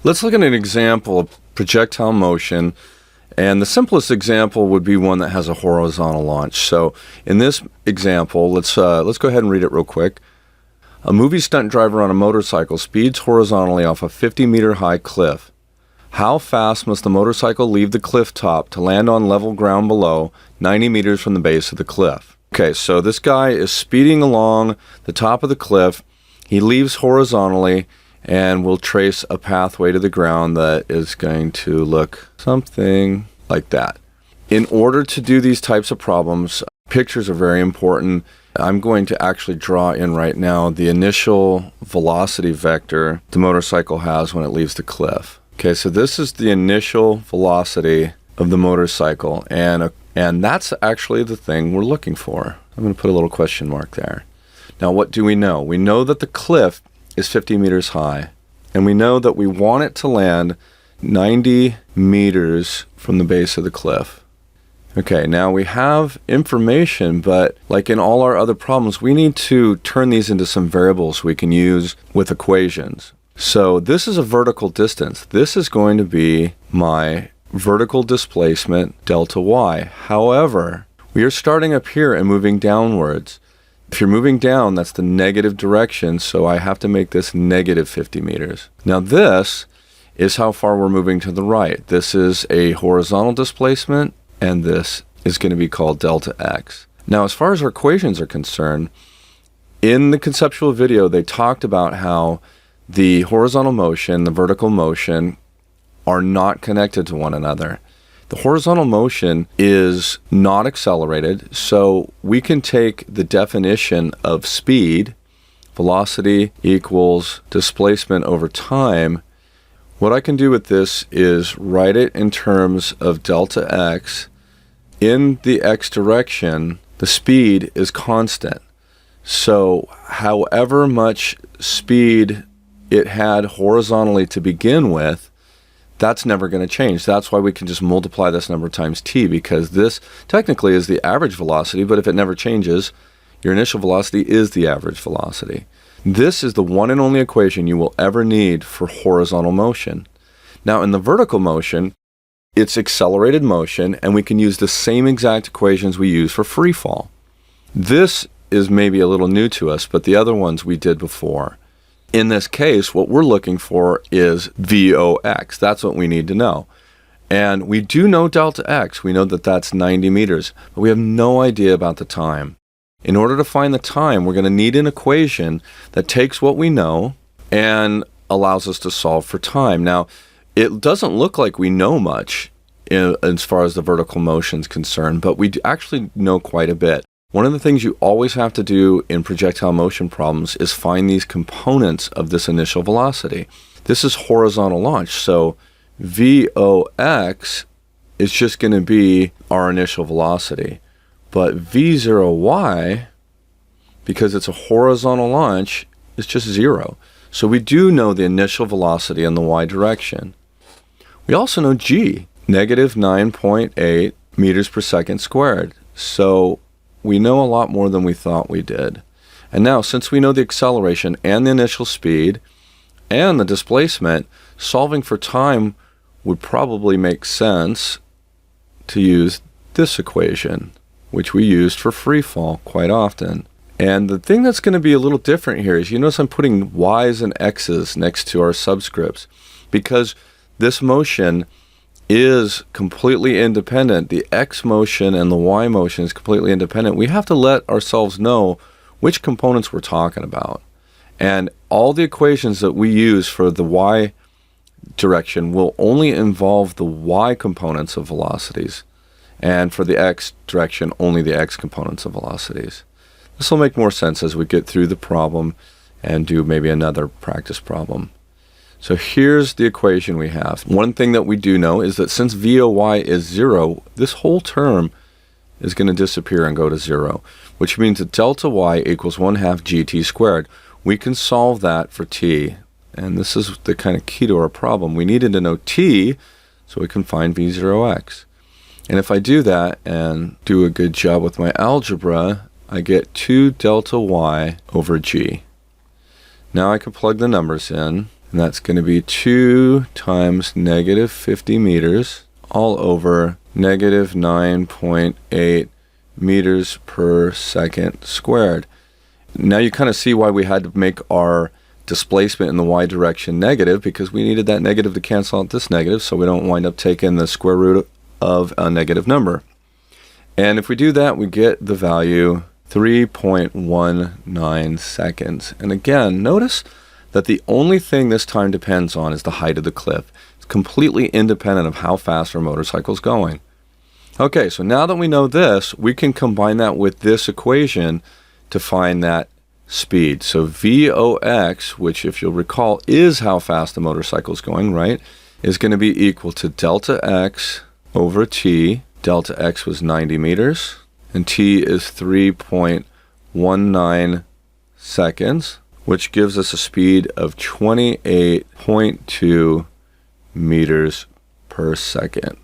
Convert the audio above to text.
Let's look at an example of projectile motion, and the simplest example would be one that has a horizontal launch. So in this example, let's go ahead and read it real quick. A movie stunt driver on a motorcycle speeds horizontally off a 50-meter high cliff. How fast must the motorcycle leave the cliff top to land on level ground below 90 meters from the base of the cliff? Okay, so this guy is speeding along the top of the cliff. He leaves horizontally, and we'll trace a pathway to the ground that is going to look something like that. In order to do these types of problems, pictures are very important. I'm going to actually draw in right now the initial velocity vector the motorcycle has when it leaves the cliff. Okay, so this is the initial velocity of the motorcycle, and that's actually the thing we're looking for. I'm going to put a little question mark there. Now, what do we know? We know that the cliff is 50 meters high, and we know that we want it to land 90 meters from the base of the cliff. Okay, now we have information, but like in all our other problems, we need to turn these into some variables we can use with equations. So this is a vertical distance. This is going to be my vertical displacement delta y. However, we are starting up here and moving downwards. If you're moving down, that's the negative direction, so I have to make this negative 50 meters. Now this is how far we're moving to the right. This is a horizontal displacement, and this is going to be called delta x. Now, as far as our equations are concerned, in the conceptual video, they talked about how the horizontal motion, the vertical motion, are not connected to one another. The horizontal motion is not accelerated, so we can take the definition of speed, velocity equals displacement over time. What I can do with this is write it in terms of delta x. In the x direction, the speed is constant. So however much speed it had horizontally to begin with, that's never going to change. That's why we can just multiply this number times t, because this technically is the average velocity, but if it never changes, your initial velocity is the average velocity. This is the one and only equation you will ever need for horizontal motion. Now in the vertical motion, it's accelerated motion, and we can use the same exact equations we use for free fall. This is maybe a little new to us, but the other ones we did before. In this case, what we're looking for is Vox. That's what we need to know. And we do know delta x. We know that that's 90 meters, but we have no idea about the time. In order to find the time, we're going to need an equation that takes what we know and allows us to solve for time. Now, it doesn't look like we know much as far as the vertical motion is concerned, but we do actually know quite a bit. One of the things you always have to do in projectile motion problems is find these components of this initial velocity. This is horizontal launch, so Vox is just going to be our initial velocity. But V0y, because it's a horizontal launch, is just 0. So we do know the initial velocity in the y direction. We also know g, negative 9.8 meters per second squared. So we know a lot more than we thought we did. And now, since we know the acceleration and the initial speed and the displacement, solving for time would probably make sense to use this equation, which we used for free fall quite often. And the thing that's going to be a little different here is, you notice I'm putting y's and x's next to our subscripts, because this motion is completely independent. The x motion and the y motion is completely independent. We have to let ourselves know which components we're talking about. And all the equations that we use for the y direction will only involve the y components of velocities. And for the x direction, only the x components of velocities. This will make more sense as we get through the problem and do maybe another practice problem. So here's the equation we have. One thing that we do know is that since Voy is 0, this whole term is going to disappear and go to 0, which means that delta y equals 1/2 gt squared. We can solve that for t, and this is the kind of key to our problem. We needed to know t so we can find V0x. And if I do that and do a good job with my algebra, I get 2 delta y over g. Now I can plug the numbers in. And that's going to be 2 times negative 50 meters all over negative 9.8 meters per second squared. Now you kind of see why we had to make our displacement in the y direction negative, because we needed that negative to cancel out this negative so we don't wind up taking the square root of a negative number. And if we do that, we get the value 3.19 seconds. And again, notice that the only thing this time depends on is the height of the cliff. It's completely independent of how fast our motorcycle is going. Okay, so now that we know this, we can combine that with this equation to find that speed. So Vox, which if you'll recall is how fast the motorcycle is going, right, is going to be equal to delta x over t. Delta x was 90 meters, and t is 3.19 seconds, which gives us a speed of 28.2 meters per second.